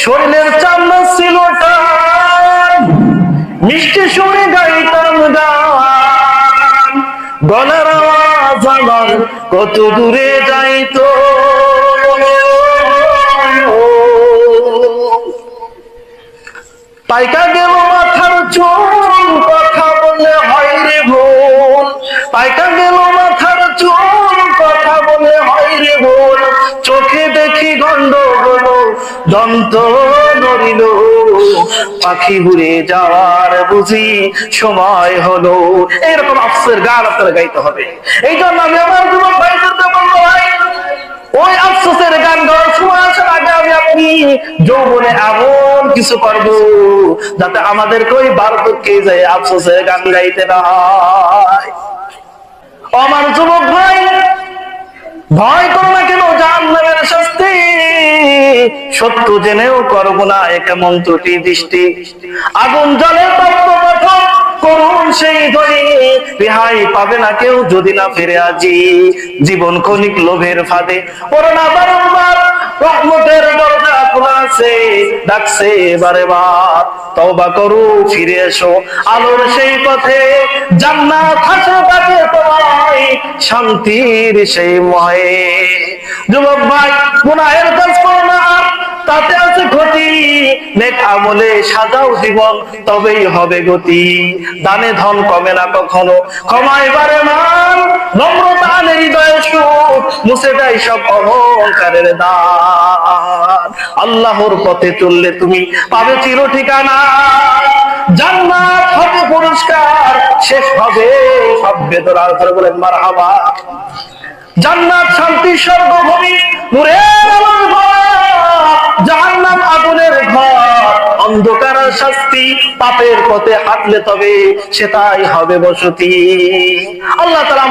শরীরের চামড়া ছিল টান, মিষ্টি সুরে গাইতাম গান, গলার আওয়াজ আমার কত দূরে যাইতো। পাইকা গেল মাথার চুল, কথা বললে হয় রে ভুল। পাইকা গেল মাথার চুল, কথা বললে হয় রে ভুল। চোখে দেখি গন্ডগোল, দন্ত নড়িল, পাখি উড়ে যাওয়ার বুঝি সময় হলো। এইরকম আফসোসের গান আপনারা গাইতে হবে। এই জন্য আমি আমার যুবক ভাইদেরকে বলবো, ভাই ওই আফসোসের গান গাওয়ার সময় আসার আগে আমি আপনি যৌবনে এমন কিছু করবো যাতে আমাদেরকে ওই বার্ধক্যে যায় আফসোসের গান গাইতে না হয়। আমার যুবক ভাই, ভয় করো না কেন জাহান্নামের শাস্তি, সত্য জেনেও করবো না কেমন ত্রুটি দৃষ্টি। আগুন জলে তপ্ত পথ, করুন সেই ধ্বনি, রেহাই পাবে না কেউ যদি না ফিরে আজি। জীবন ক্ষণিক লোভের ফাঁদে পড়ো না বারবার, রহমতের দরজা খোলা আছে, ডাকছে বারে বার। তওবা করো, ফিরে এসো আলোর সেই পথে, জান্নাত হাসর তাকে তোমায়, শান্তির সেই ময়ে। যুবক ভাই, গুনাহের কাজ করো না, তাতে আছে ক্ষতি, নেক আমলে সাজাও জীবন, তবেই হবে গতি। দানে ধন কমে না কখনো, ক্ষমায় বাড়ে মান, নম্রতা আনে হৃদয়ে সুখ, মুছে দেয় সব অহংকারের দান। আল্লাহর পথে চললে তুমি পাবে চির ঠিকানা, জান্নাত হবে পুরস্কার, শেষ হবে সব বেদনা। বলেন মারহাবা। জান্নাত শান্তি স্বর্গভূমি, নূরের আলোর ঘর, জাহান্নাম আগুনের ঘর, অন্ধকার শাস্তি, পাপের পথে হাঁটলে তবে সেটাই হবে বসতি। আল্লাহ তাআলা